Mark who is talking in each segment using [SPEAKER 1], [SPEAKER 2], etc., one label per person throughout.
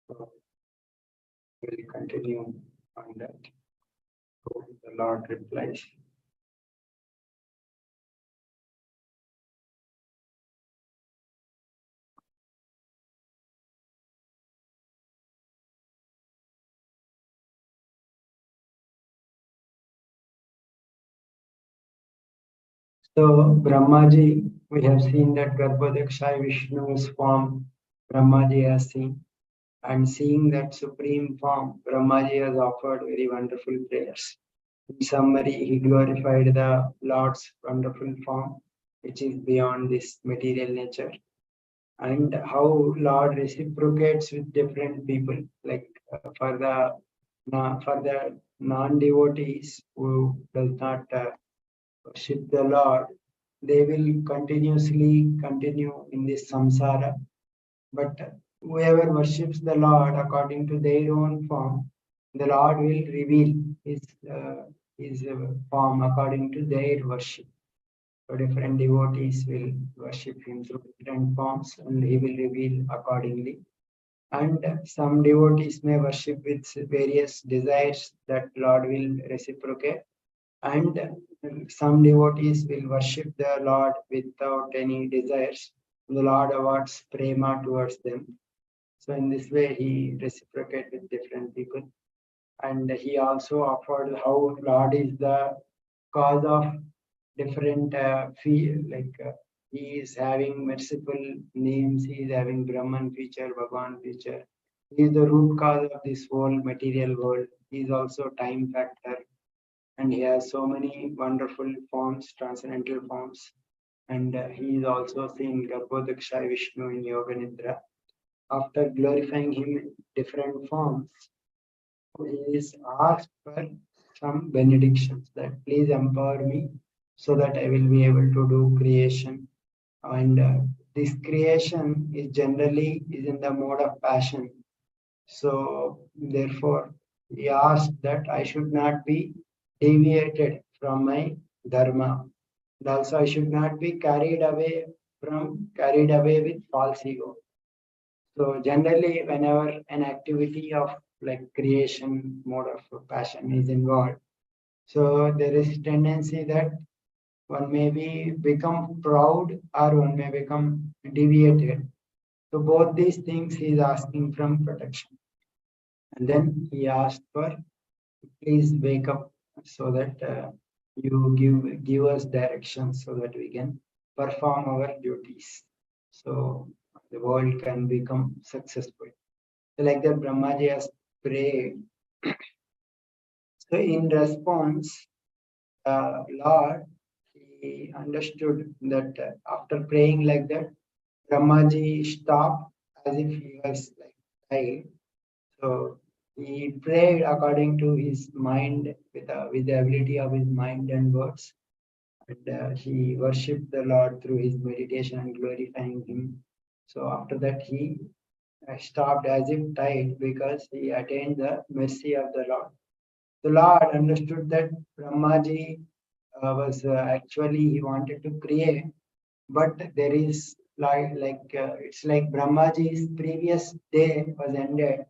[SPEAKER 1] So we'll continue on that. So the Lord replies. So Brahmaji, we have seen that Garbhodaksha Vishnu's form Brahmaji has seen, and seeing that supreme form, Brahmaji has offered very wonderful prayers. In summary, he glorified the Lord's wonderful form, which is beyond this material nature, and how Lord reciprocates with different people. Like for the non-devotees who does not worship the Lord, they will continuously continue in this samsara. But whoever worships the Lord according to their own form, the Lord will reveal his form according to their worship. So different devotees will worship him through different forms, and he will reveal accordingly. And some devotees may worship with various desires that Lord will reciprocate, and some devotees will worship the Lord without any desires. The Lord awards prema towards them. So in this way, he reciprocated with different people. And he also offered how Lord is the cause of different he is having merciful names, he is having Brahman feature, Bhagavan feature. He is the root cause of this whole material world. He is also time factor, and he has so many wonderful forms, transcendental forms. And he is also seen Garbhodaksha Vishnu in Yoga Nidra. After glorifying him in different forms, he is asked for some benedictions that please empower me so that I will be able to do creation. And this creation is generally is in the mode of passion. So therefore, he asked that I should not be deviated from my dharma. And also I should not be carried away with false ego. So generally, whenever an activity of like creation mode of passion is involved, so there is tendency that one may become proud or one may become deviated. So both these things he is asking from protection. And then he asked for please wake up so that you give us direction so that we can perform our duties. So the world can become successful. So like that, Brahmaji has prayed. So in response, Lord, he understood that after praying like that, Brahmaji stopped as if he was like tired. So he prayed according to his mind, with the ability of his mind and words. And he worshipped the Lord through his meditation and glorifying him. So after that, he stopped as if tied because he attained the mercy of the Lord. The Lord understood that Brahmaji was actually he wanted to create, but there is it's like Brahmaji's previous day was ended.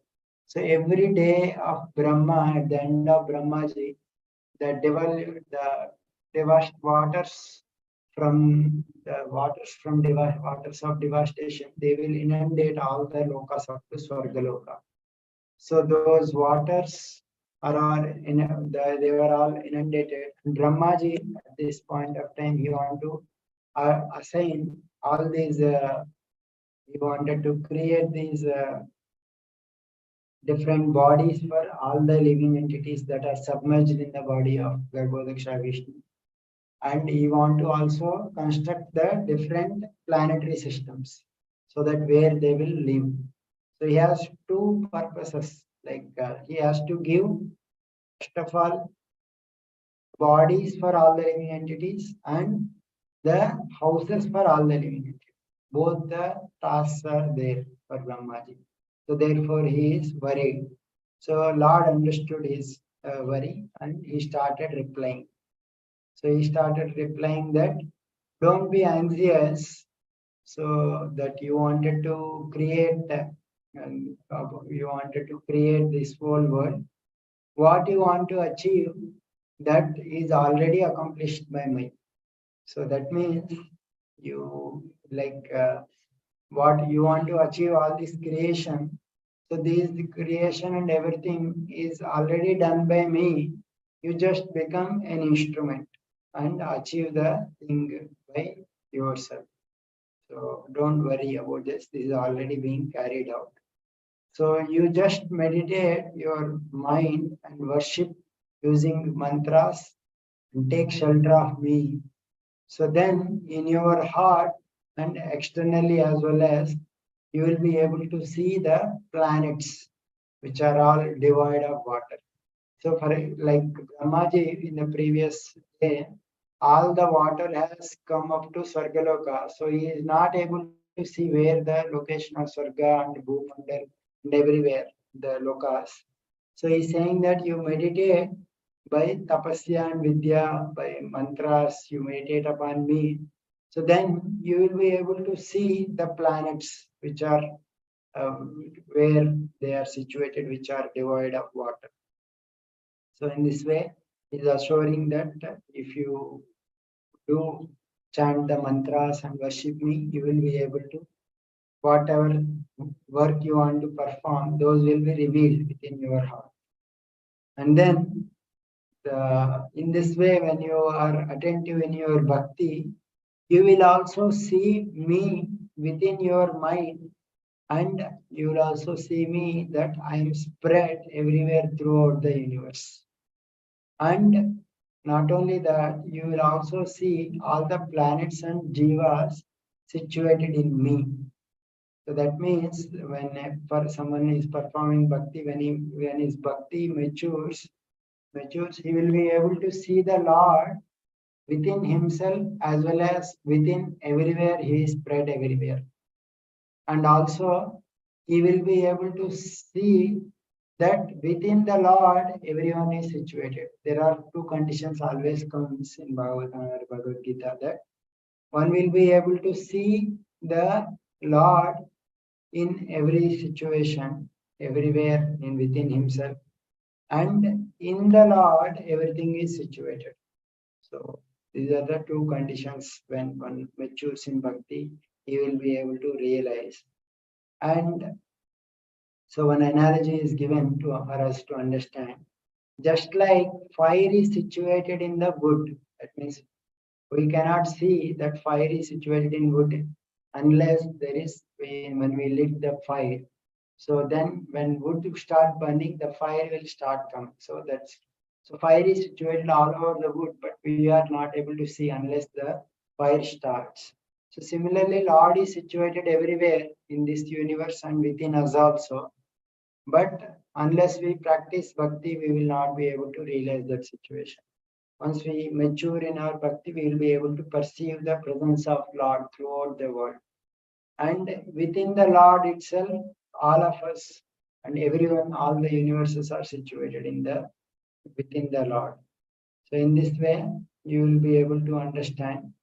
[SPEAKER 1] So every day of Brahma, at the end of Brahmaji, the waters of devastation, they will inundate all the lokas up to Swargaloka. So those waters they were all inundated. Brahmaji at this point of time he wanted to assign all these. He wanted to create these different bodies for all the living entities that are submerged in the body of Garbhodaksha Vishnu. And he want to also construct the different planetary systems so that where they will live. So he has two purposes. He has to give, first of all, bodies for all the living entities and the houses for all the living entities. Both the tasks are there for Brahmaji. So therefore he is worried. So Lord understood his worry and he started replying. So he started replying that don't be anxious. So that you wanted to create and you wanted to create this whole world. What you want to achieve, that is already accomplished by me. So that means you what you want to achieve all this creation. So this the creation and everything is already done by me. You just become an instrument and achieve the thing by yourself. So don't worry about this. This is already being carried out. So you just meditate your mind and worship using mantras and take shelter of me. So then in your heart and externally as well as, you will be able to see the planets which are all devoid of water. So for like Brahmaji in the previous day, all the water has come up to Swargaloka. So he is not able to see where the location of Swarga and Bhumandal and everywhere the lokas. So he's saying that you meditate by tapasya and vidya, by mantras, you meditate upon me. So then you will be able to see the planets which are where they are situated, which are devoid of water. So in this way, it is assuring that if you do chant the mantras and worship me, you will be able to, whatever work you want to perform, those will be revealed within your heart. And then in this way, when you are attentive in your bhakti, you will also see me within your mind, and you will also see me that I am spread everywhere throughout the universe. And not only that, you will also see all the planets and jivas situated in me. So that means when someone is performing bhakti, when his bhakti matures, he will be able to see the Lord within himself as well as within everywhere. He is spread everywhere. And also he will be able to see that within the Lord everyone is situated. There are two conditions always comes in Bhagavatam or Bhagavad Gita, that one will be able to see the Lord in every situation, everywhere in within himself, and in the Lord everything is situated. So these are the two conditions when one matures in bhakti, he will be able to realize. And so one analogy is given for us to understand. Just like fire is situated in the wood, that means we cannot see that fire is situated in wood unless there is, when we lit the fire. So then when wood start burning, the fire will start coming. So fire is situated all over the wood, but we are not able to see unless the fire starts. So similarly, Lord is situated everywhere in this universe and within us also. But unless we practice bhakti, we will not be able to realize that situation. Once we mature in our bhakti, we will be able to perceive the presence of Lord throughout the world. And within the Lord itself, all of us and everyone, all the universes are situated within the Lord. So in this way, you will be able to understand.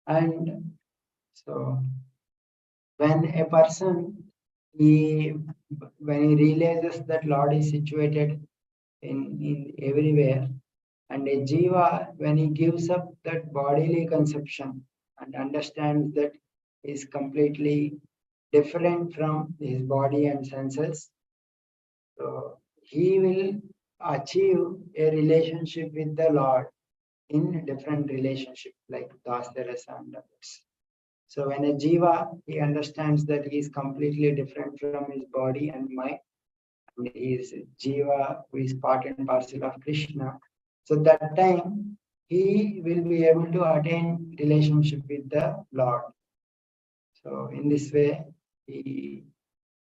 [SPEAKER 1] And so when a person when he realizes that Lord is situated in everywhere, and a jiva, when he gives up that bodily conception and understands that he is completely different from his body and senses, so he will achieve a relationship with the Lord in different relationship like Dasarasa and others. So when a jiva, he understands that he is completely different from his body and mind, and he is jiva who is part and parcel of Krishna. So that time he will be able to attain relationship with the Lord. So in this way, the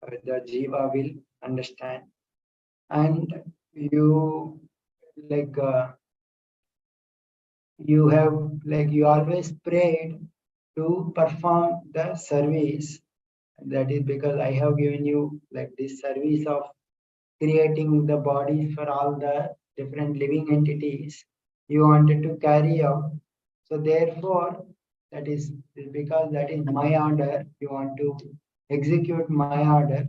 [SPEAKER 1] jiva will understand. And you like you always prayed to perform the service. That is because I have given you like this service of creating the bodies for all the different living entities you wanted to carry out. So therefore, that is because that is my order. You want to execute my order.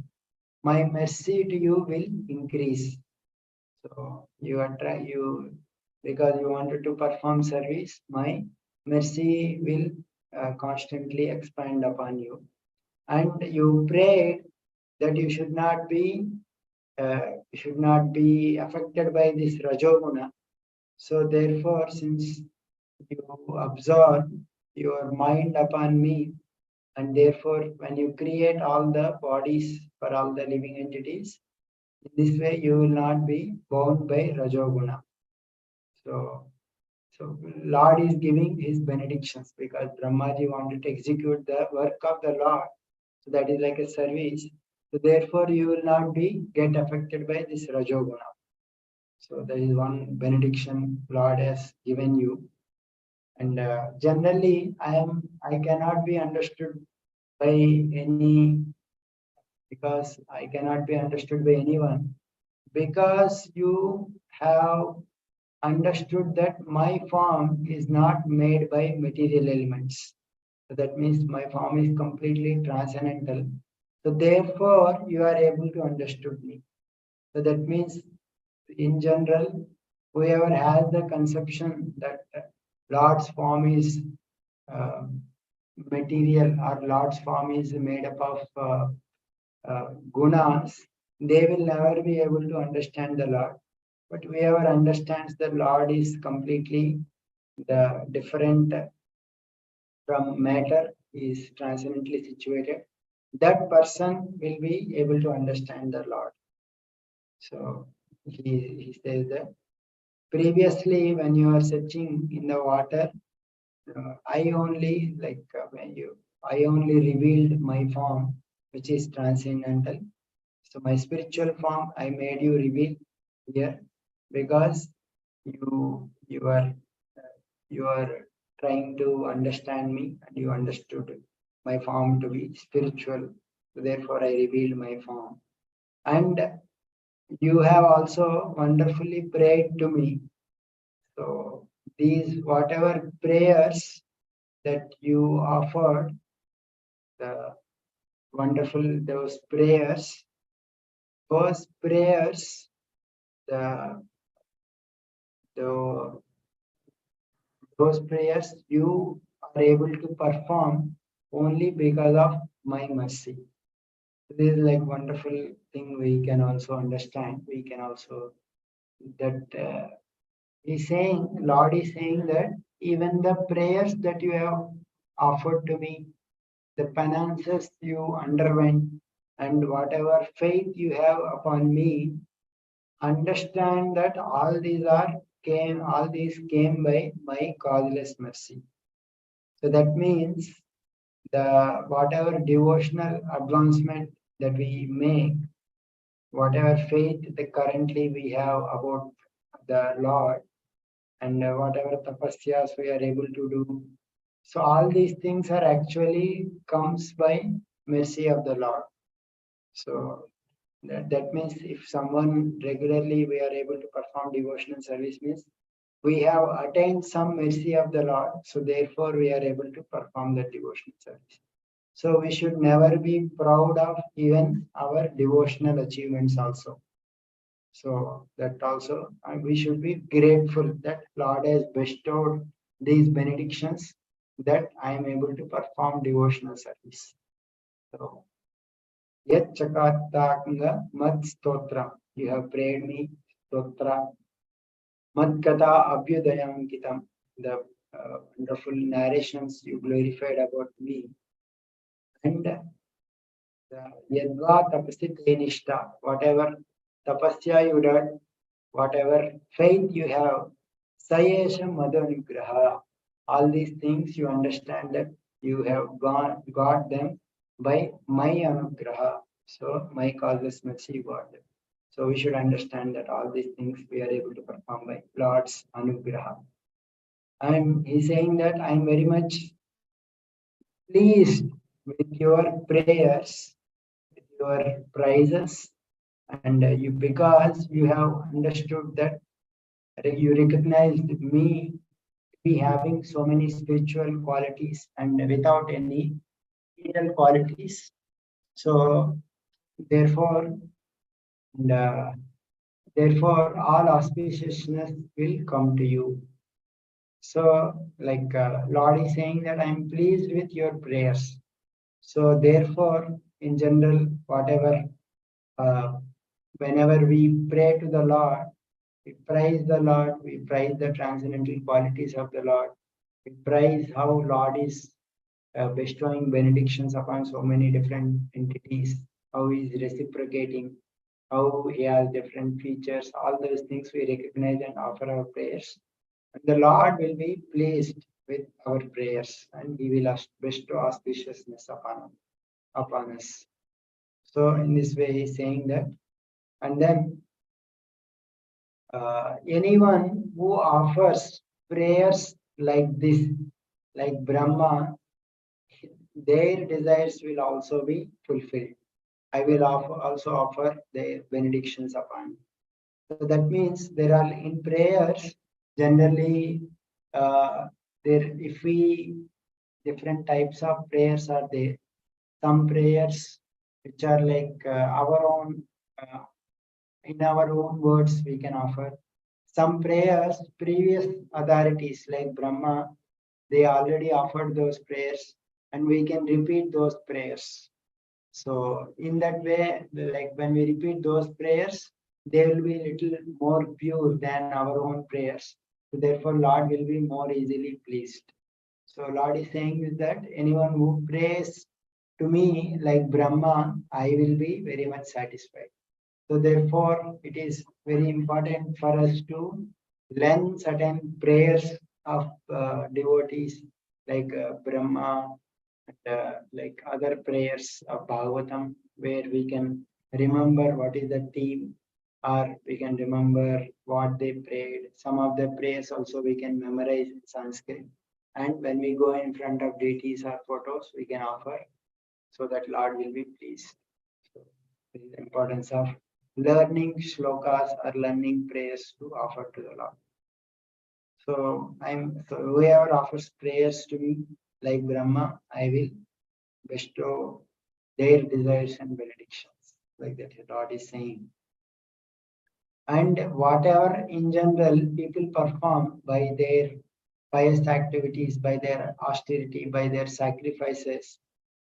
[SPEAKER 1] my mercy to you will increase. So because you wanted to perform service, my mercy will constantly expand upon you. And you prayed that you should not be affected by this rajoguna. So therefore, since you absorb your mind upon me, and therefore when you create all the bodies for all the living entities, in this way you will not be bound by rajoguna. So Lord is giving his benedictions because Brahmaji wanted to execute the work of the Lord. So that is like a service. So therefore you will not get affected by this rajoguna. So there is one benediction Lord has given you. And generally I cannot be understood by any, because I cannot be understood by anyone, because you have understood that my form is not made by material elements. So that means my form is completely transcendental. So therefore you are able to understood me. So that means in general, whoever has the conception that Lord's form is uh, material, or Lord's form is made up of gunas, they will never be able to understand the Lord. But whoever understands the Lord is completely the different from matter, is transcendently situated, that person will be able to understand the Lord. So he says that previously when you are searching in the water, I only I only revealed my form, which is transcendental. So my spiritual form I made you reveal here, because you are you are trying to understand me, and you understood my form to be spiritual. So therefore I revealed my form. And you have also wonderfully prayed to me. So these whatever prayers that you offered, the wonderful those prayers, the, the those prayers you are able to perform only because of my mercy. This is like wonderful thing we can also understand. We can also that Lord is saying that even the prayers that you have offered to me, the penances you underwent, and whatever faith you have upon me, understand that all these came by my causeless mercy. So that means the whatever devotional advancement that we make, whatever faith that currently we have about the Lord, and whatever tapasyas we are able to do. So all these things are actually comes by mercy of the Lord. So that means if someone regularly we are able to perform devotional service, means we have attained some mercy of the Lord. So therefore we are able to perform the devotional service. So we should never be proud of even our devotional achievements also. So that also we should be grateful that Lord has bestowed these benedictions, that I am able to perform devotional service. So yet chakatatanga mad stotra, you have prayed me stotra, mad kata abhyudayankitam, the wonderful narrations you glorified about me, and yadva tapasi tenishta, whatever tapasya you did, whatever faith you have, sayesha madhanugraha, all these things you understand that you have got them by my anugraha. So my causeless mercy you got them. So we should understand that all these things we are able to perform by Lord's anugraha. And he's saying that I'm very much pleased with your prayers, with your praises, and you, because you have understood that you recognized me be having so many spiritual qualities and without any material qualities. So Therefore, and, therefore, all auspiciousness will come to you. So, like Lord is saying that I am pleased with your prayers. So, therefore, in general, whatever, uh, whenever we pray to the Lord, we praise the Lord, we praise the transcendental qualities of the Lord, we praise how Lord is bestowing benedictions upon so many different entities, how he is reciprocating, how he has different features, all those things we recognize and offer our prayers. And the Lord will be pleased with our prayers and he will bestow auspiciousness upon us. So, in this way, he's saying that. And then anyone who offers prayers like this, like Brahma, their desires will also be fulfilled. I will also offer the benedictions upon. So that means there are in prayers generally there if we different types of prayers are there. Some prayers which are like our own in our own words we can offer. Some prayers previous authorities like Brahma they already offered those prayers and we can repeat those prayers. So in that way, like when we repeat those prayers, they will be little more pure than our own prayers. So therefore, Lord will be more easily pleased. So Lord is saying is that anyone who prays to me like Brahma, I will be very much satisfied. So therefore, it is very important for us to learn certain prayers of devotees like Brahma and like other prayers of Bhagavatam, where we can remember what is the theme, or we can remember what they prayed. Some of the prayers also we can memorize in Sanskrit. And when we go in front of deities or photos, we can offer so that Lord will be pleased. So, the importance of learning shlokas or learning prayers to offer to the Lord. So whoever offers prayers to me like Brahma, I will bestow their desires and benedictions. Like that the Lord is saying. And whatever in general people perform by their pious activities, by their austerity, by their sacrifices,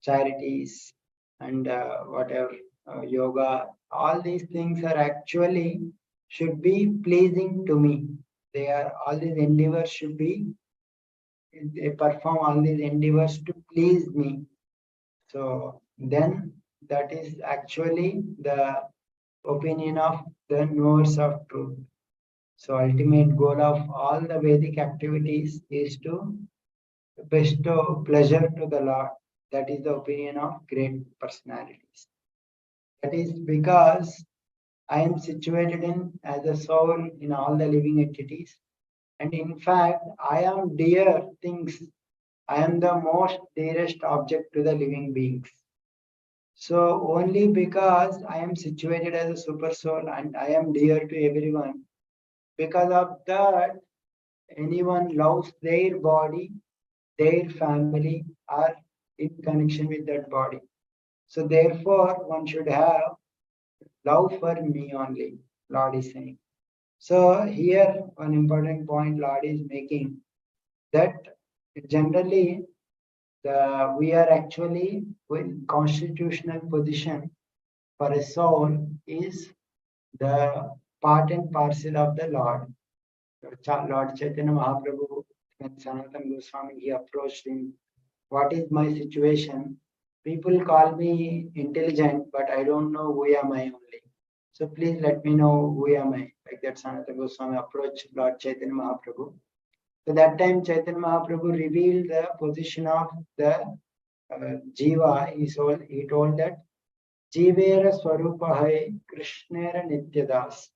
[SPEAKER 1] charities, and whatever yoga, all these things are actually should be pleasing to me. They are all these endeavors should be they perform all these endeavors to please me. So then that is actually the opinion of the knowers of truth. So ultimate goal of all the Vedic activities is to bestow pleasure to the Lord. That is the opinion of great personalities. That is because I am situated in as a soul in all the living entities. And in fact, I am dear things. I am the most dearest object to the living beings. So only because I am situated as a super soul and I am dear to everyone, because of that, anyone loves their body, their family are in connection with that body. So therefore, one should have love for me only, Lord is saying. So here, one important point Lord is making that generally we are actually in constitutional position for a soul is the part and parcel of the Lord. Lord Chaitanya Mahaprabhu, when Sanatana Goswami he approached him, what is my situation? People call me intelligent, but I don't know who am I only. So please let me know who am I. Like that Sanatana Goswami approached Lord Chaitanya Mahaprabhu. So that time Chaitanya Mahaprabhu revealed the position of the Jiva. He told that Jivera Swarupa Hai Krishnera Nityadas.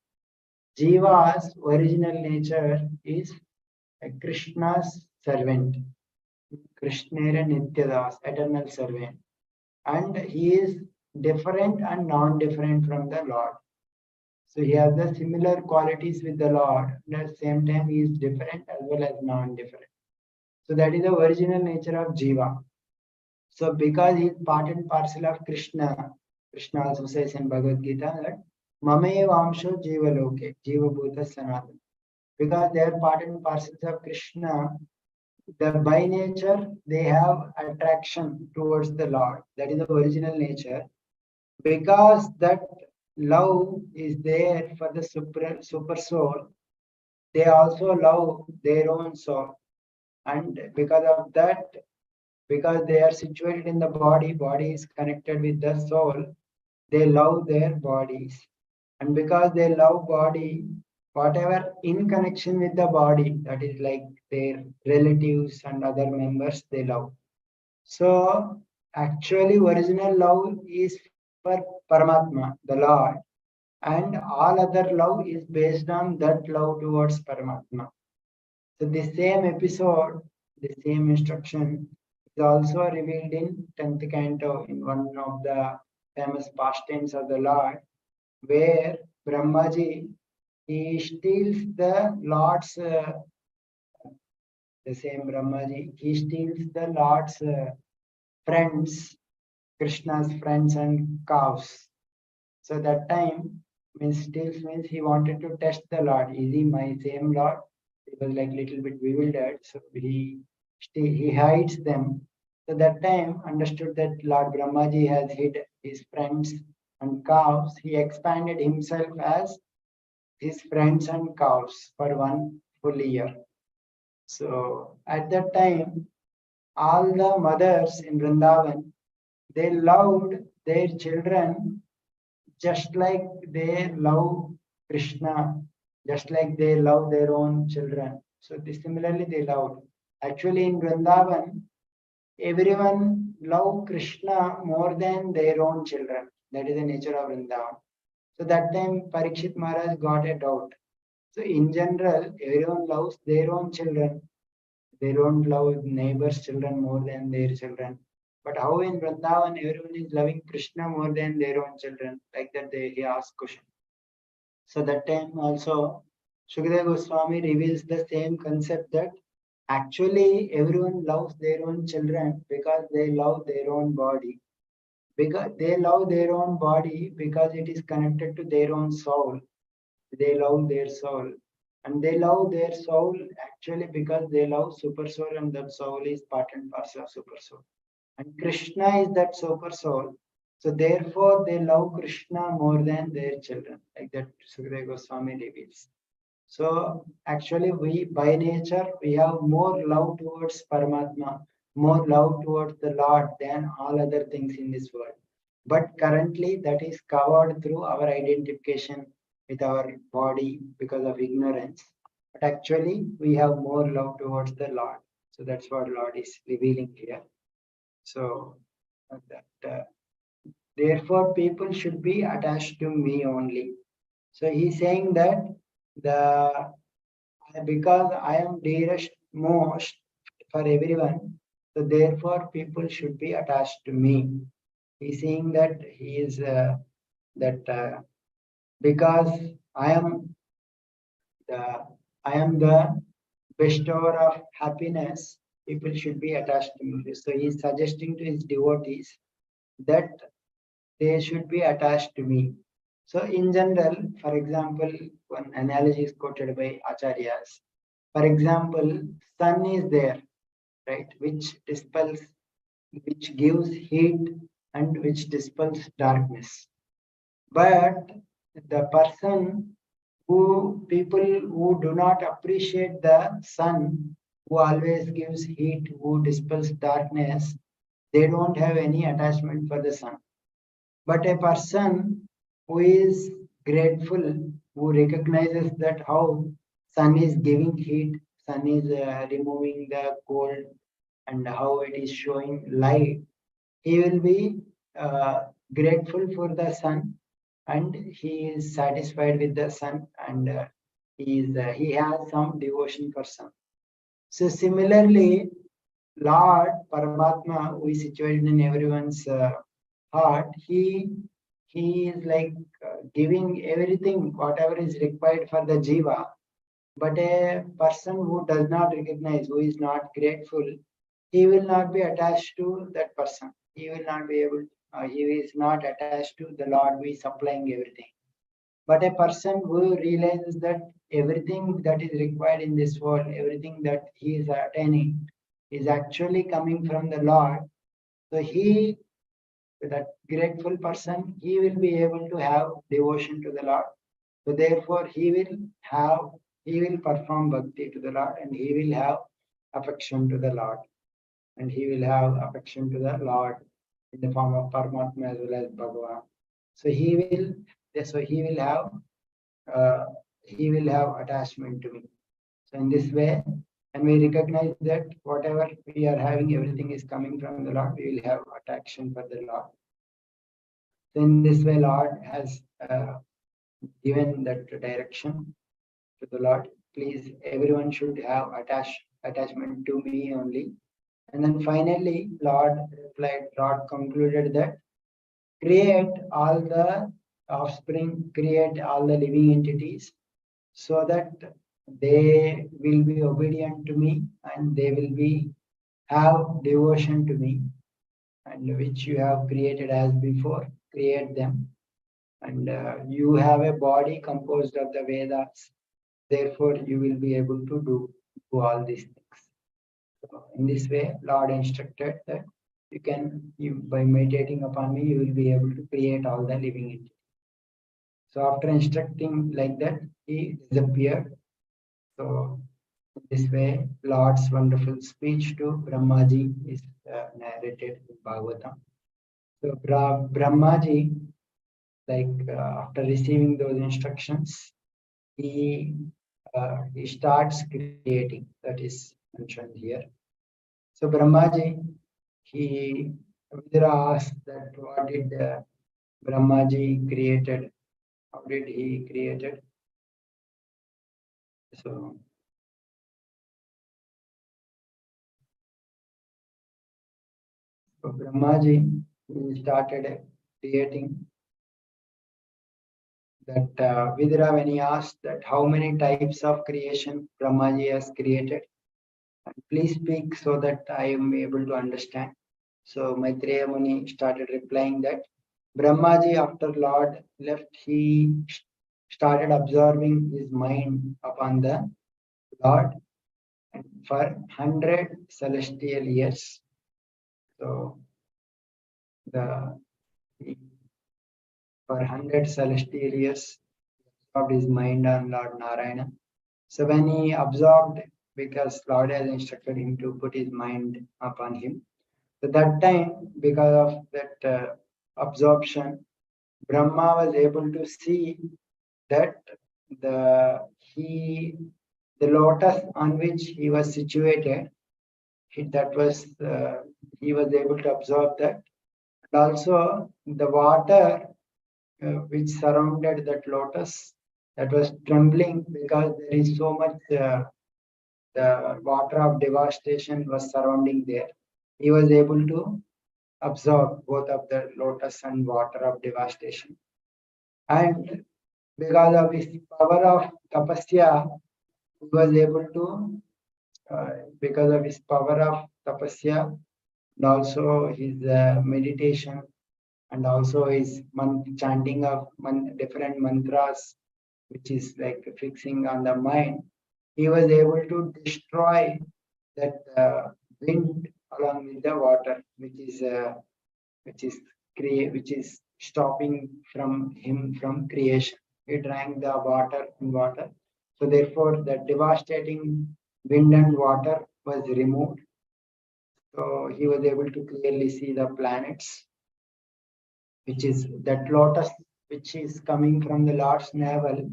[SPEAKER 1] Jiva's original nature is a Krishna's servant. Krishnera Nityadas, eternal servant. And he is different and non-different from the Lord. So he has the similar qualities with the Lord. At the same time, he is different as well as non-different. So that is the original nature of Jiva. So because he is part and parcel of Krishna, Krishna also says in Bhagavad Gita that Mame Vamsho Jiva Loke, Jiva Bhuta Sanatana. Because they are part and parcels of Krishna, the by nature they have attraction towards the Lord. That is the original nature. Because that love is there for the super soul, they also love their own soul. And because of that, because they are situated in the body, body is connected with the soul, they love their bodies. And because they love body, whatever in connection with the body, that is like their relatives and other members, they love. So actually original love is for Paramatma, the Lord, and all other love is based on that love towards Paramatma. So the same episode, the same instruction is also revealed in 10th canto in one of the famous pastimes of the Lord, where Brahmaji, he steals the Lord's, the same Brahmaji, he steals the Lord's friends, Krishna's friends and cows. So that time, means steals means he wanted to test the Lord. Is he my same Lord? He was like little bit bewildered. So he hides them. So that time understood that Lord Brahmaji has hid his friends and cows. He expanded himself as his friends and cows for one full year. So at that time, all the mothers in Vrindavan, they loved their children just like they love Krishna, just like they love their own children. So similarly they loved. Actually in Vrindavan, everyone love Krishna more than their own children. That is the nature of Vrindavan. So that time Parikshit Maharaj got a doubt. So in general, everyone loves their own children. They don't love neighbors' children more than their children. But how in Vrindavan everyone is loving Krishna more than their own children? Like that he asked question. So that time also Shukadeva Goswami reveals the same concept that actually everyone loves their own children because they love their own body. Because they love their own body because it is connected to their own soul. They love their soul. And they love their soul actually because they love super soul, and that soul is part and parcel of super soul. And Krishna is that super soul. So therefore they love Krishna more than their children. Like that Sukadeva Goswami reveals. So actually we by nature we have more love towards Paramatma, more love towards the Lord than all other things in this world. But currently that is covered through our identification with our body because of ignorance. But actually we have more love towards the Lord. So that's what Lord is revealing here. So therefore people should be attached to me only. So he's saying that the because I am dearest most for everyone, so therefore people should be attached to me. He's saying that he is that because I am the bestower of happiness, people should be attached to me. So he's suggesting to his devotees that they should be attached to me. So in general, for example, one analogy is quoted by Acharyas. For example, sun is there, right, which dispels, which gives heat and which dispels darkness. But the person people who do not appreciate the sun, who always gives heat, who dispels darkness, they don't have any attachment for the sun. But a person who is grateful, who recognizes that how sun is giving heat, sun is removing the cold, and how it is showing light, he will be grateful for the sun, and he is satisfied with the sun, and he has some devotion for sun. So similarly, Lord Paramatma, who is situated in everyone's heart, he is like giving everything, whatever is required for the jiva. But a person who does not recognize, who is not grateful, he will not be attached to that person. He will not be able. he is not attached to the Lord who is supplying everything. But a person who realizes that everything that is required in this world, everything that he is attaining, is actually coming from the Lord. So he, that grateful person, he will be able to have devotion to the Lord. So therefore, he will perform bhakti to the Lord, and he will have affection to the Lord, and he will have affection to the Lord in the form of Paramatma as well as Bhagavan. So uh, he will have attachment to me. So in this way, and we recognize that whatever we are having, everything is coming from the Lord, we will have attraction for the Lord. So in this way, Lord has given that direction to the Lord. Please, everyone should have attachment to me only. And then finally, Lord replied, Lord concluded that create all the offspring, create all the living entities so that they will be obedient to me and they will be have devotion to me, and which you have created as before, create them. And you have a body composed of the Vedas, therefore you will be able to do all these things. So in this way, Lord instructed that by meditating upon me, you will be able to create all the living entities. So after instructing like that, he disappeared. So in this way, Lord's wonderful speech to Brahmaji is narrated in Bhagavatam. So Brahmaji, after receiving those instructions, he starts creating. That is mentioned here. So Brahmaji, Vidura asked that what did Brahmaji created? How did he created? So Brahmaji started creating that Vidura, when he asked that how many types of creation Brahmaji has created, please speak so that I am able to understand. So Maitreya Muni started replying that Brahmaji, after Lord left, he started absorbing his mind upon the Lord for 100 celestial years. So the for 100 celestial years, absorbed his mind on Lord Narayana. So when he absorbed, because Lord has instructed him to put his mind upon him, so that time, because of that absorption, Brahma was able to see that the lotus on which he was situated, he was able to absorb that. And also the water which surrounded that lotus, that was trembling because there is so much the water of devastation was surrounding there. He was able to absorb both of the lotus and water of devastation. And because of his power of tapasya, he was able to, because of his power of tapasya, and also his meditation, and also his chanting of different mantras, which is like fixing on the mind, he was able to destroy that wind along with the water, which is which is stopping from him from creation. He drank the water. So therefore, the devastating wind and water was removed. So he was able to clearly see the planets, which is that lotus, which is coming from the Lord's navel,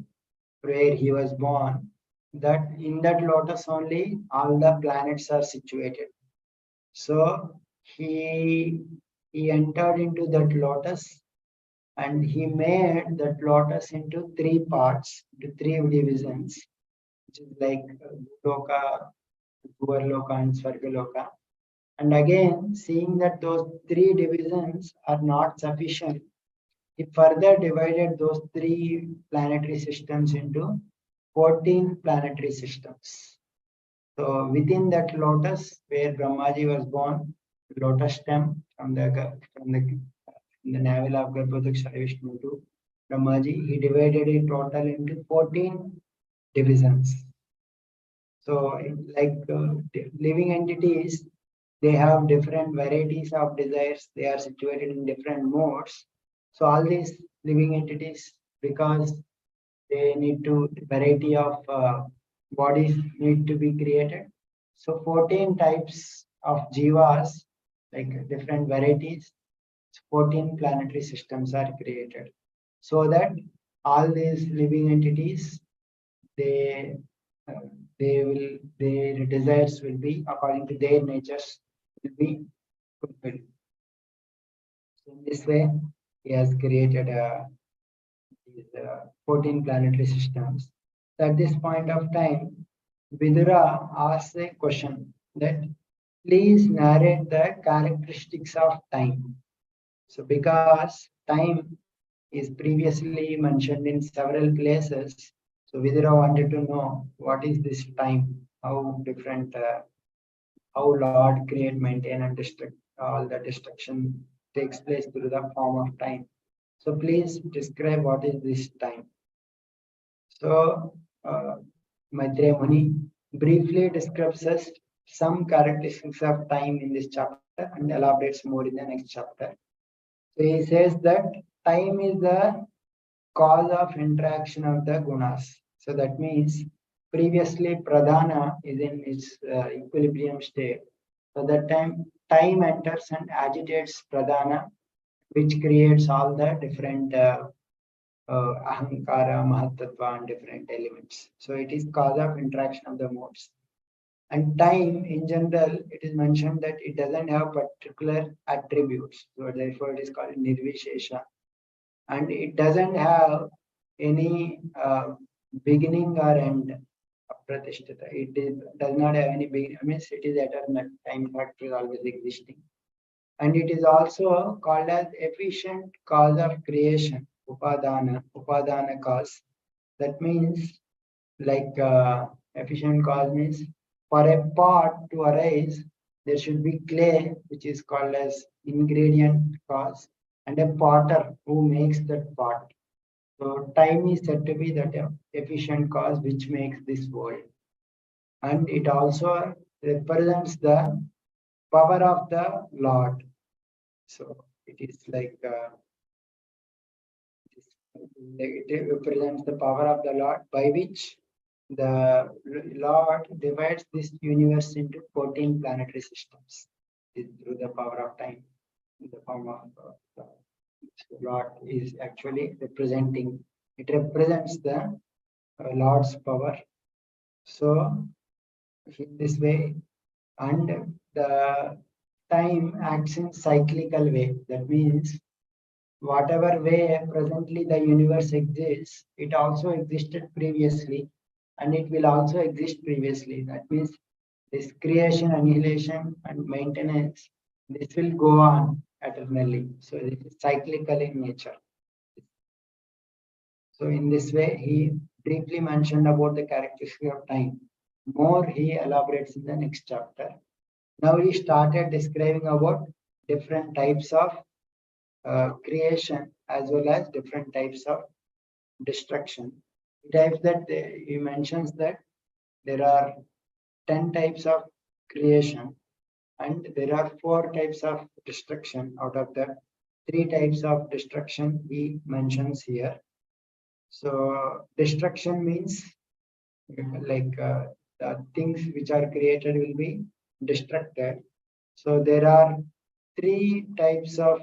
[SPEAKER 1] where he was born. That in that lotus only all the planets are situated. So he entered into that lotus, and he made that lotus into three parts, into three divisions, which is like Loka, Bhuvarloka, and Svargaloka. And again, seeing that those three divisions are not sufficient, he further divided those three planetary systems into 14 planetary systems. So within that lotus, where Brahmaji was born, lotus stem from the in the navel of Garbhodaksha Vishnu to Brahmaji, he divided it total into 14 divisions. So, living entities, they have different varieties of desires. They are situated in different modes. So, all these living entities, because they need to variety of bodies need to be created. So, 14 types of jivas, like different varieties, 14 planetary systems are created, so that all these living entities, they uh, their desires will be according to their natures will be fulfilled. So in this way, he has created these 14 planetary systems. So at this point of time, Vidura asks a question that please narrate the characteristics of time. So because time is previously mentioned in several places, so Vidura wanted to know what is this time, how different, how Lord create, maintain, and destruct. All the destruction takes place through the form of time. So please describe what is this time. So Maitreya Muni briefly describes us some characteristics of time in this chapter and elaborates more in the next chapter. So he says that time is the cause of interaction of the gunas. So that means previously pradhana is in its equilibrium state. So that time enters and agitates pradhana, which creates all the different ahankara, mahatattva, and different elements. So it is cause of interaction of the modes. And time in general, it is mentioned that it doesn't have particular attributes. So therefore it is called nirvishesha. And it doesn't have any beginning or end. Apratishthita. Does not have any beginning. I mean, it is eternal. Time factor is always existing. And it is also called as efficient cause of creation, upadana cause. That means like efficient cause means for a pot to arise, there should be clay, which is called as ingredient cause, and a potter who makes that pot. So time is said to be that efficient cause which makes this world. And it also represents the power of the Lord. So it is like it represents the power of the Lord by which the Lord divides this universe into 14 planetary systems through the power of time in the form of the Lord is actually representing. It represents the Lord's power. So in this way, and the time acts in cyclical way. That means whatever way presently the universe exists, it also existed previously, and it will also exist previously. That means this creation, annihilation, and maintenance, this will go on eternally. So it is cyclical in nature. So in this way, he briefly mentioned about the characteristics of time. More he elaborates in the next chapter. Now he started describing about different types of creation as well as different types of destruction. Types that he mentions that there are 10 types of creation and there are 4 types of destruction. Out of the 3 types of destruction he mentions here. So destruction means like the things which are created will be destructed. So there are 3 types of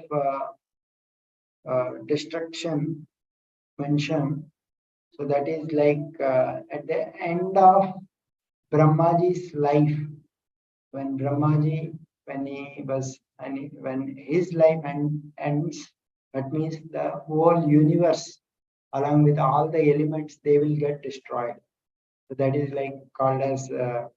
[SPEAKER 1] destruction mentioned. So that is like at the end of Brahmaji's life, when Brahmaji, when he was, and when his life ends, that means the whole universe, along with all the elements, they will get destroyed. So that is like called as the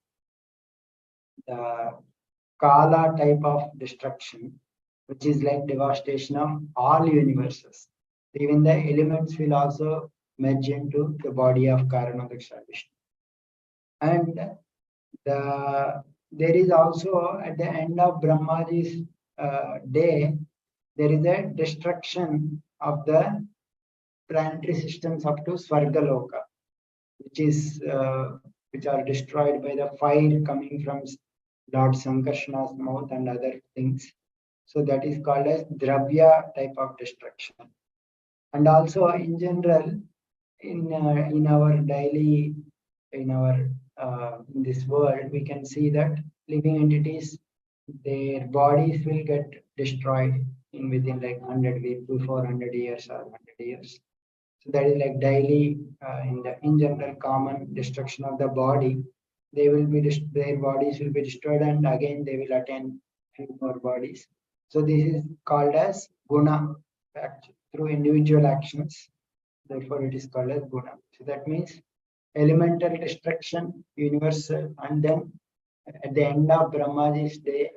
[SPEAKER 1] Kala type of destruction, which is like devastation of all universes. Even the elements will also merge into the body of Karanadaksha Vishnu. And there is also at the end of Brahmaji's day, there is a destruction of the planetary systems up to Svargaloka, which are destroyed by the fire coming from Lord Sankarshana's mouth and other things. So that is called as Dravya type of destruction. And also in general, in our daily, in this world, we can see that living entities, their bodies will get destroyed in within like 100 weeks, before 100 years or 100 years. So that is like daily, in general, common destruction of the body. They will be their bodies will be destroyed, and again they will attain few more bodies. So this is called as guna, through individual actions. Therefore, it is called as guna. So that means elemental destruction, universal, and then at the end of Brahmaji's day,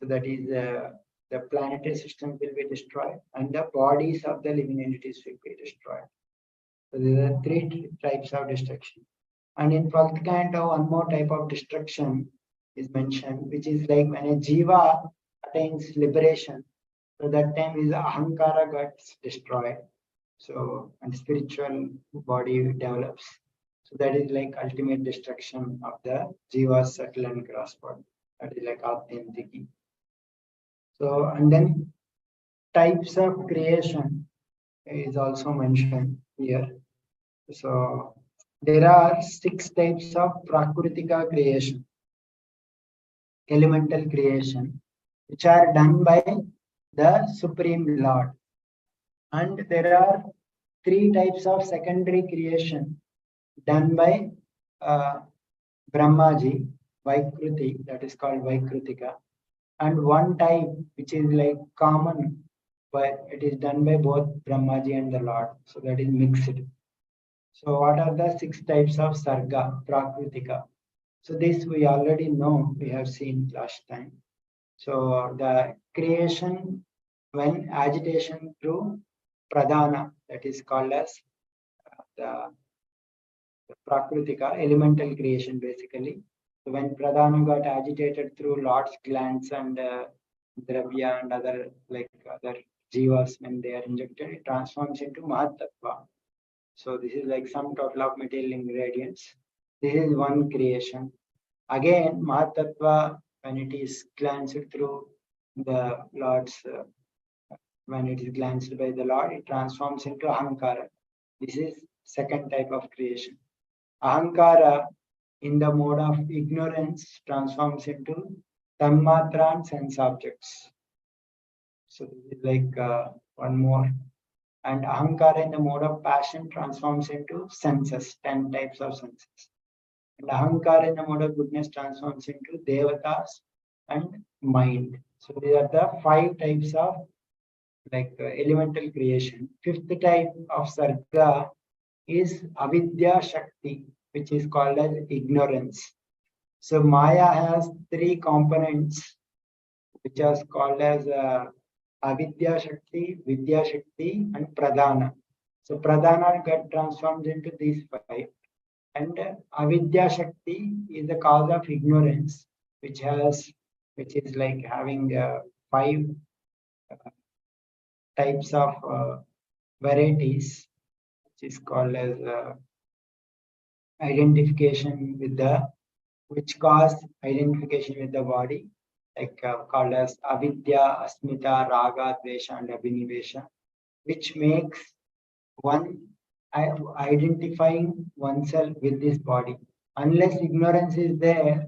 [SPEAKER 1] so that is the planetary system will be destroyed, and the bodies of the living entities will be destroyed. So there are three types of destruction. And in 12th canto, one more type of destruction is mentioned, which is like when a jiva attains liberation. So that time is ahankara gets destroyed. So and spiritual body develops. So that is like ultimate destruction of the jiva's subtle and gross body. That is like authenticity. So and then types of creation is also mentioned here. So there are 6 types of prakritika creation, elemental creation, which are done by the Supreme Lord. And there are 3 types of secondary creation done by Brahmaji, Vaikruti, that is called Vaikrutika. And 1 type which is like common, but it is done by both Brahmaji and the Lord. So that is mixed. So what are the 6 types of sarga, prakritika? So this we already know, we have seen last time. So the creation when agitation through pradhana, that is called as the prakritika, elemental creation basically. So when pradhana got agitated through Lord's glands and dravya and other jivas, when they are injected, it transforms into Mahatattva. So this is like sum total of material ingredients. This is one creation. Again, Mahatattva, when it is glanced through the Lord's, when it is glanced by the Lord, it transforms into Ahankara. This is second type of creation. Ahankara, in the mode of ignorance, transforms into Tanmatra and sense objects. So this is like one more. And Ahankara in the mode of passion transforms into senses, 10 types of senses. And Ahankara in the mode of goodness transforms into Devatas and mind. So these are the 5 types of elemental creation. 5th type of Sarga is Avidya Shakti, which is called as ignorance. So Maya has 3 components, which is called as Avidya Shakti, Vidya Shakti, and Pradhana. So Pradhana got transformed into these 5. And Avidya Shakti is the cause of ignorance, which is like having 5 types of varieties, which is called as identification with which cause identification with the body, called as avidya, asmita, raga, dvesha, and abhinivesha, which makes one identifying oneself with this body. Unless ignorance is there,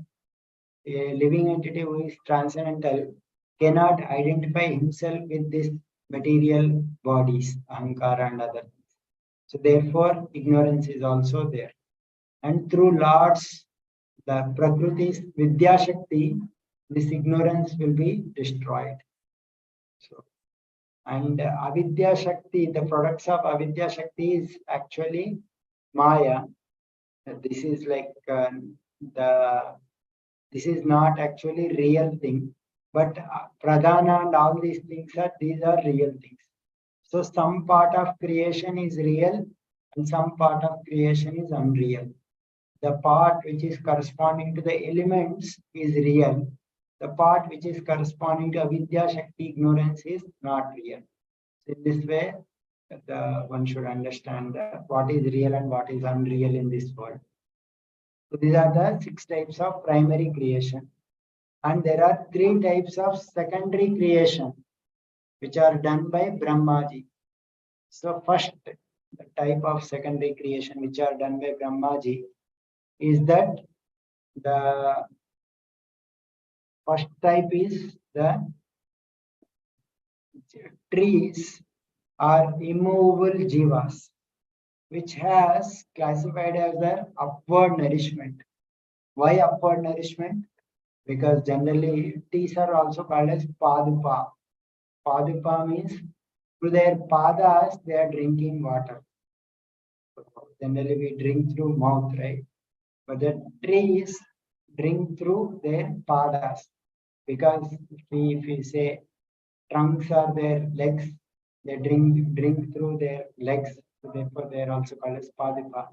[SPEAKER 1] a living entity who is transcendental cannot identify himself with this material bodies, ahankara and other things. So therefore, ignorance is also there. And through Lord's, the Prakriti's Vidya Shakti, this ignorance will be destroyed. So, and Avidya Shakti, the products of Avidya Shakti is actually Maya. This is like this is not actually real thing, but Pradhana and all these are real things. So some part of creation is real and some part of creation is unreal. The part which is corresponding to the elements is real, The part which is corresponding to avidya, shakti, ignorance is not real. So in this way, one should understand what is real and what is unreal in this world. So these are the 6 types of primary creation. And there are 3 types of secondary creation, which are done by Brahmaji. So first the type of secondary creation which are done by Brahmaji is that the first type is the trees are immovable jivas, which has classified as the upward nourishment. Why upward nourishment? Because generally trees are also called as padupa. Padupa means through their padas they are drinking water. Generally we drink through mouth, right? But the trees drink through their padas, because if we say trunks are their legs, they drink through their legs. So therefore they are also called as padipa.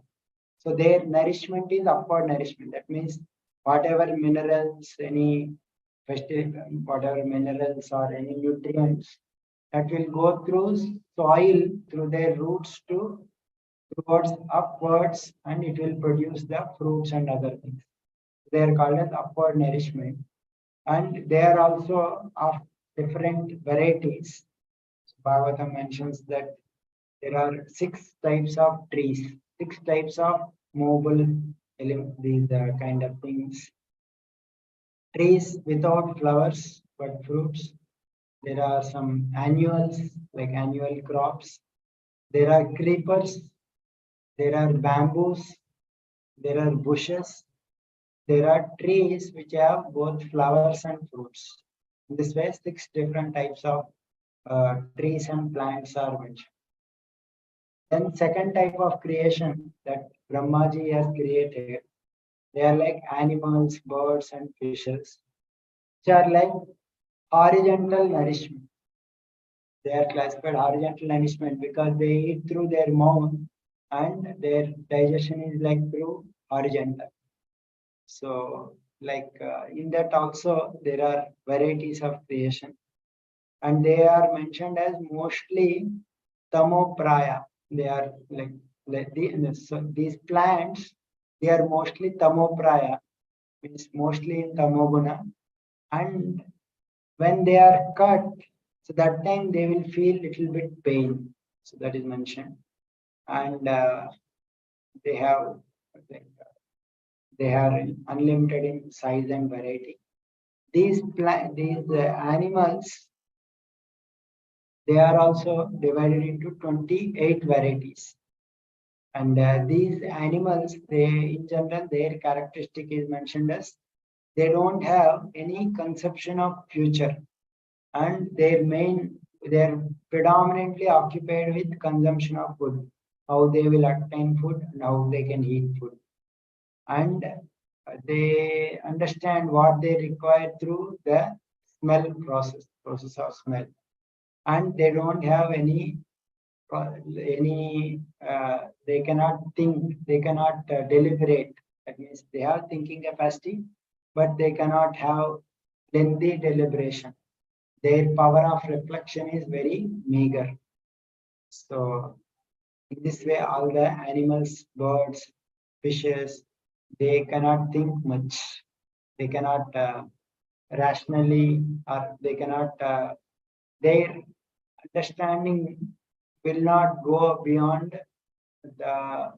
[SPEAKER 1] So their nourishment is upward nourishment. That means whatever minerals, whatever minerals or any nutrients that will go through soil through their roots towards upwards, and it will produce the fruits and other things. They are called as upward nourishment, and they are also of different varieties. So Bhagavatam mentions that there are 6 types of trees, 6 types of mobile these kind of things. Trees without flowers but fruits. There are some annuals, like annual crops. There are creepers. There are bamboos. There are bushes. There are trees which have both flowers and fruits. In this way, 6 different types of trees and plants are mentioned. Then second type of creation that Brahmaji has created, they are like animals, birds and fishes, which are like horizontal nourishment. They are classified horizontal nourishment because they eat through their mouth and their digestion is like through horizontal. So like in that also there are varieties of creation, and they are mentioned as mostly tamopraya. They are so these plants, they are mostly tamopraya, means mostly in tamoguna, and when they are cut, so that time they will feel little bit pain. So that is mentioned, and they have they are unlimited in size and variety. These animals, they are also divided into 28 varieties. And these animals, they in general, their characteristic is mentioned as they don't have any conception of future, and they're predominantly occupied with consumption of food, how they will obtain food and how they can eat food. And they understand what they require through the process of smell, and they don't have any they cannot think, they cannot deliberate. That means they have thinking capacity, but they cannot have lengthy deliberation. Their power of reflection is very meager. So in this way, all the animals, birds, fishes, they cannot think much. They cannot rationally, or they cannot, their understanding will not go beyond the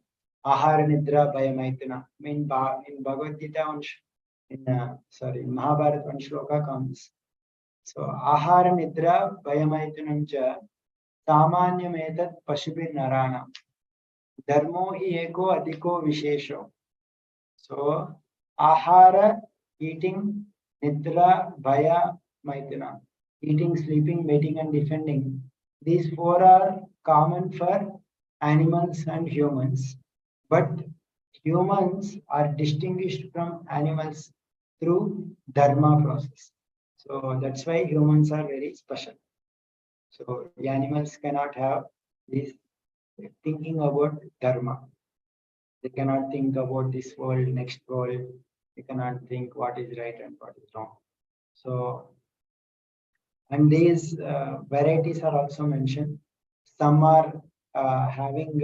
[SPEAKER 1] ahara nidra bhayamaitana. I mean, in Bhagavad Gita, in Mahabharata, one shloka comes. So ahara nidra bhayamaitanam cha samanyam etat pashubir narana dharmo hi eko adhiko vishesho. So ahara, eating, nidra, bhaya, maitana, eating, sleeping, mating and defending. These 4 are common for animals and humans, but humans are distinguished from animals through dharma process. So that's why humans are very special. So the animals cannot have this thinking about dharma. They cannot think about this world, next world. They cannot think what is right and what is wrong. So, and these varieties are also mentioned. Some are having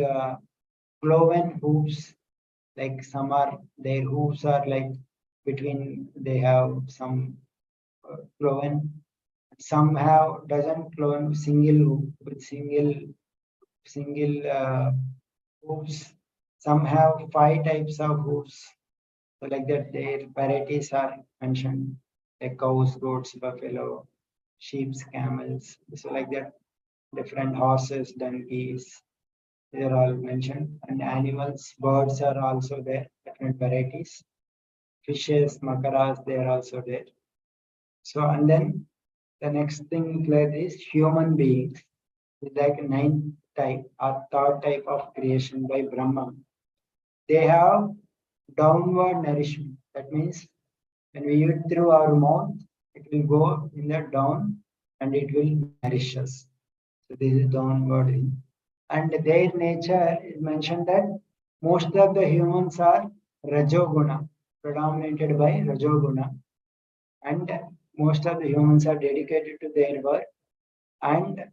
[SPEAKER 1] cloven hooves, like some are, their hooves are like between, they have some cloven. Some have doesn't cloven, single hoof with single hooves. Some have 5 types of hooves. So like that, their varieties are mentioned, like cows, goats, buffalo, sheep, camels. So like that, different horses, donkeys, they are all mentioned. And animals, birds are also there, different varieties. Fishes, makaras, they are also there. So, and then the next thing clear is human beings. It's like a ninth type or third type of creation by Brahma. They have downward nourishment. That means when we eat through our mouth, it will go in the down and it will nourish us. So this is downward thing. And their nature is mentioned that most of the humans are Rajoguna, predominated by Rajoguna, and most of the humans are dedicated to their work, and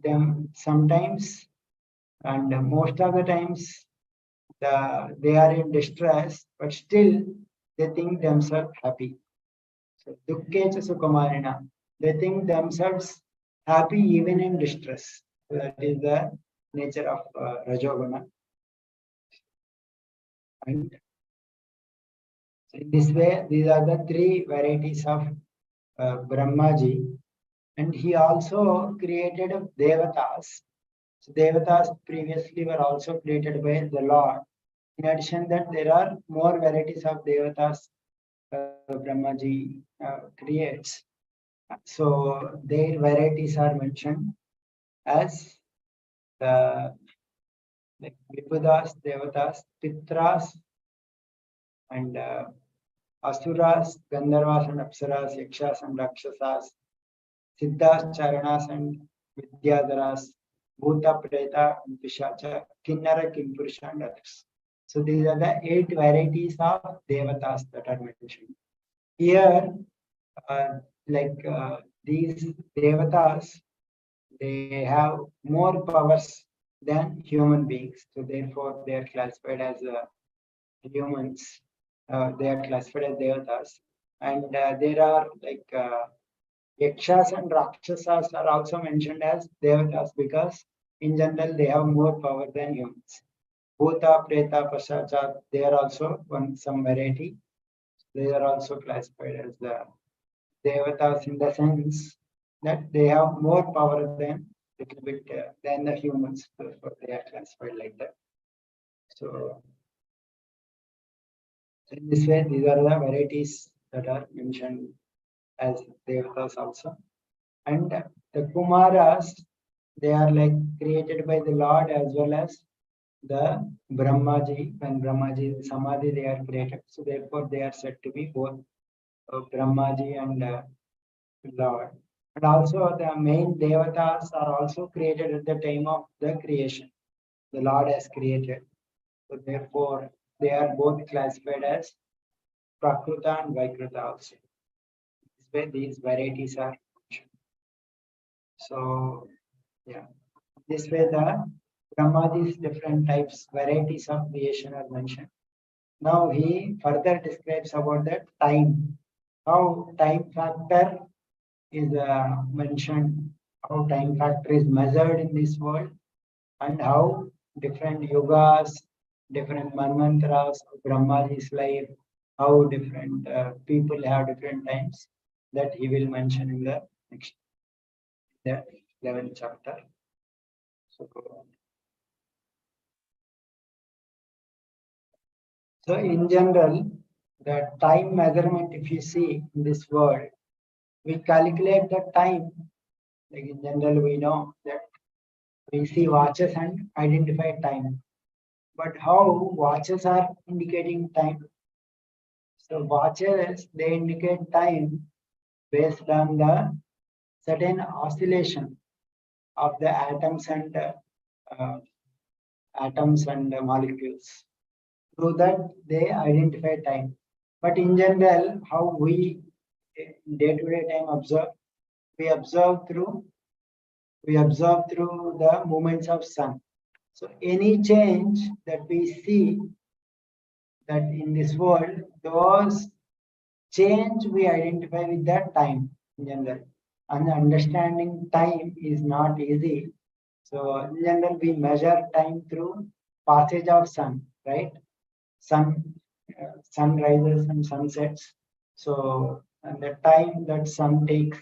[SPEAKER 1] them sometimes and most of the times they are in distress, but still they think themselves happy. So Dukkecha Sukumarina, they think themselves happy even in distress. So that is the nature of Rajoguna. And so in this way, these are the 3 varieties of Brahmaji. And he also created Devatas. So Devatas previously were also created by the Lord. In addition that there are more varieties of Devatas Brahmaji creates. So their varieties are mentioned as the like Vipudas, Devatas, Pitras, and Asuras, Gandharvas and Apsaras, Yakshas and Rakshasas, Siddhas, Charanas and Vidyadharas, Bhuta, Preta, and Pishacha, Kinnara, Kimpurusha and others. So these are the 8 varieties of Devatas that are mentioned. Here, uh, like these Devatas, they have more powers than human beings. So therefore, they are classified as humans. They are classified as Devatas. And there are like Yakshas and Rakshasas are also mentioned as Devatas because in general they have more power than humans. Bhuta, Preta, Pasacha, they are also some variety. They are also classified as the Devatas in the sense that they have more power than little bit than the humans. Therefore, they are classified like that. So in this way, these are the varieties that are mentioned as Devatas also. And the Kumaras, they are like created by the Lord as well as the Brahmaji. When Brahmaji is Samadhi, they are created. So therefore, they are said to be both Brahmaji and Lord. And also the main Devatas are also created at the time of the creation. The Lord has created. So therefore, they are both classified as Prakruta and Vaikruta also. This way, these varieties are mentioned. So, yeah. This way, the Brahmaji's different types, varieties of creation are mentioned. Now, he further describes about the time, how time factor is mentioned, how time factor is measured in this world, and how different yugas, different manvantras, Brahmaji's life, how different people have different times, that he will mention in the next, the 11th chapter. So in general, the time measurement, if you see in this world, we calculate the time. Like in general, we know that we see watches and identify time. But how watches are indicating time? So watches, they indicate time based on the certain oscillation of the uh, atoms and molecules. Through that, they identify time. But in general, how we day-to-day time observe, we observe through the movements of sun. So any change that we see that in this world, those change we identify with that time in general. And understanding time is not easy. So in general, we measure time through passage of sun, right? Sun, sunrises and sunsets. So and the time that sun takes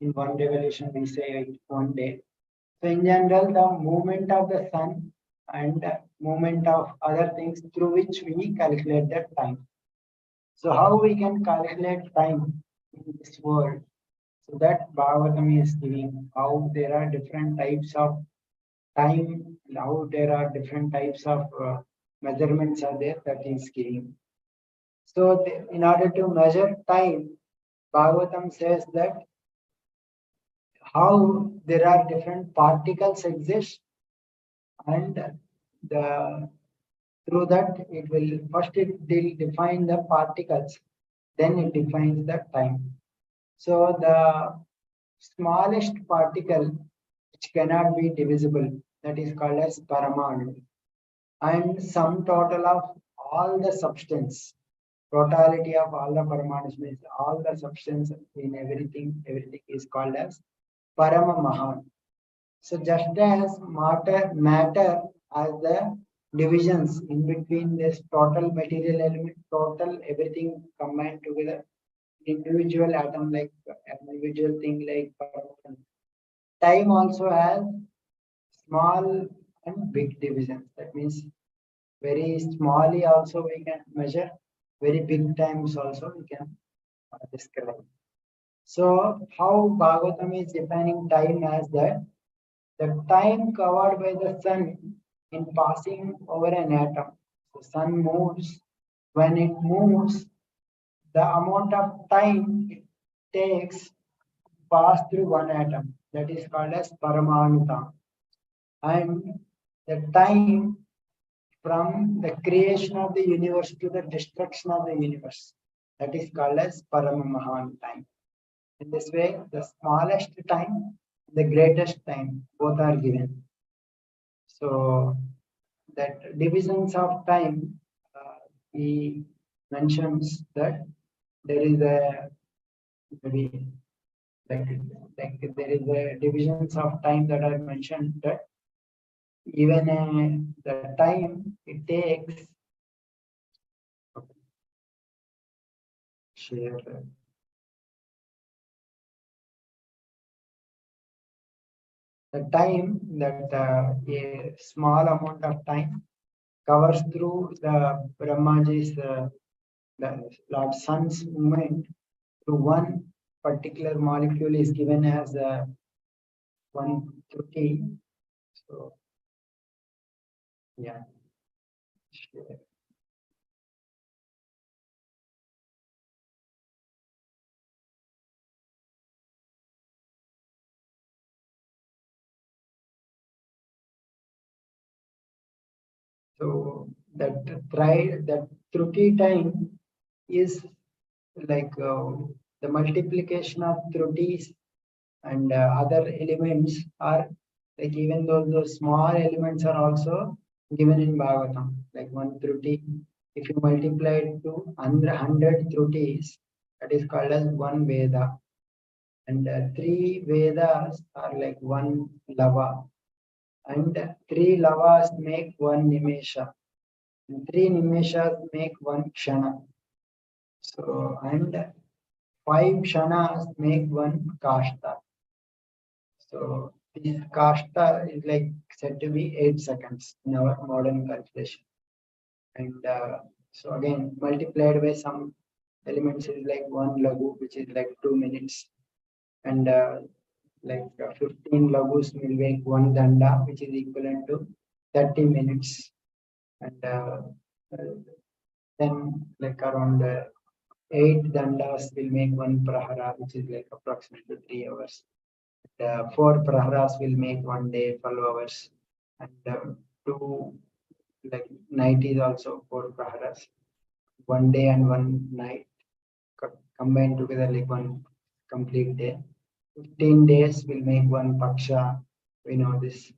[SPEAKER 1] in one revolution, we say it 1 day. So in general, the movement of the sun and movement of other things through which we calculate that time. So how we can calculate time in this world? So that Bhagavatam is giving how there are different types of time, how there are different types of measurements are there that is giving. So in order to measure time, Bhagavatam says that how there are different particles exist, and the through that it will first it will define the particles, then it defines the time. So the smallest particle which cannot be divisible, that is called as Paramanu, and sum total of all the substance, totality of all the Paramanus means all the substance in everything is called as Parama Mahan. So just as matter as the divisions in between this total material element, total everything combined together, individual atom like individual thing like time also has small and big divisions. That means very smally also we can measure, very big times also we can describe. So how Bhagavatam is defining time as that the time covered by the sun in passing over an atom. The sun moves. When it moves, the amount of time it takes to pass through one atom, that is called as Paramanuta. And the time from the creation of the universe to the destruction of the universe, that is called as Paramamahan time. In this way, the smallest time, the greatest time, both are given. So that divisions of time, he mentions that there is a maybe like there is a divisions of time that are mentioned that even the time it takes share the time that a small amount of time covers through the Brahmaji's the Lord Sun's movement through one particular molecule is given as one T. So yeah. Sure. So that Truti time is like the multiplication of Trutis and other elements are like even though those small elements are also given in Bhagavatam, like one Truti. If you multiply it to 100 Trutis, that is called as one Veda. And 3 Vedas are like one Lava. And 3 Lavas make one Nimesha. And 3 Nimeshas make one Kshana. So, and 5 Kshanas make one Kashta. So, this Kashta is like said to be 8 seconds in our modern calculation. And so, again, multiplied by some elements is like one Lagu, which is like 2 minutes. And like 15 lagus will make one danda, which is equivalent to 30 minutes. And then like around 8 dandas will make one prahara, which is like approximately 3 hours. And, 4 praharas will make 1 day, 12 hours. And 2 like night is also 4 praharas, 1 day and 1 night combined together like one complete day. 15 days will make one paksha. We know this.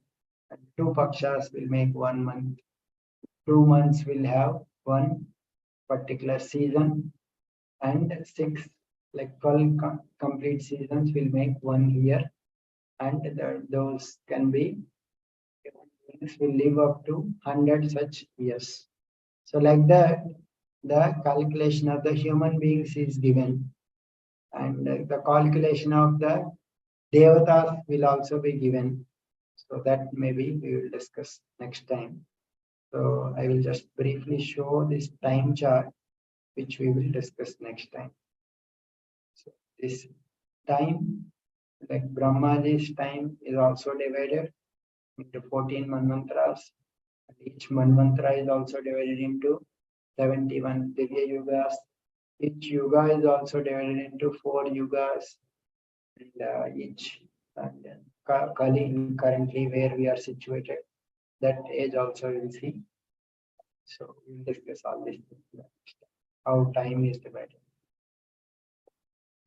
[SPEAKER 1] And 2 pakshas will make 1 month. 2 months will have one particular season, and 6 like 12 complete seasons will make 1 year, and those can be will live up to 100 such years. So like that, the calculation of the human beings is given, and the calculation of the devatas will also be given. So that maybe we will discuss next time. So I will just briefly show this time chart, which we will discuss next time. So this time, like Brahmaji's time, is also divided into 14 manvantras. Each manvantara is also divided into 71 Divya Yugas. Each yuga is also divided into 4 yugas, and each and Kali currently where we are situated, that age also we will see. So we will discuss all this how time is divided.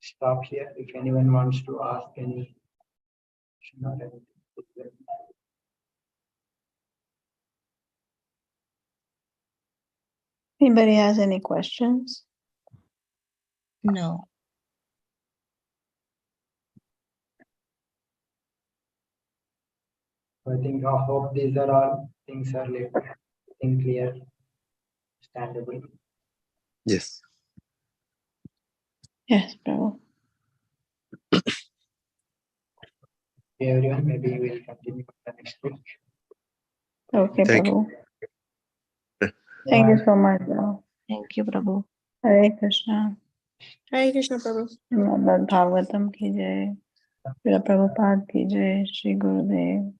[SPEAKER 1] Stop here. If anyone wants to ask any question or anything.
[SPEAKER 2] Anybody has any questions?
[SPEAKER 3] No.
[SPEAKER 1] I think I hope these are all things are clear, understandable.
[SPEAKER 4] Yes.
[SPEAKER 2] Yes, Prabhu.
[SPEAKER 1] Okay, everyone, maybe we will continue the next week.
[SPEAKER 2] Okay,
[SPEAKER 4] Thank
[SPEAKER 2] Prabhu.
[SPEAKER 4] you.
[SPEAKER 2] Thank you so much, Prabhu.
[SPEAKER 3] Thank you, Prabhu.
[SPEAKER 2] Hare Krishna.
[SPEAKER 3] Hare Krishna, Prabhu.
[SPEAKER 2] Srimad Bhagavatam ki jai. Srila Prabhupada ki jai. Shri Gurudev.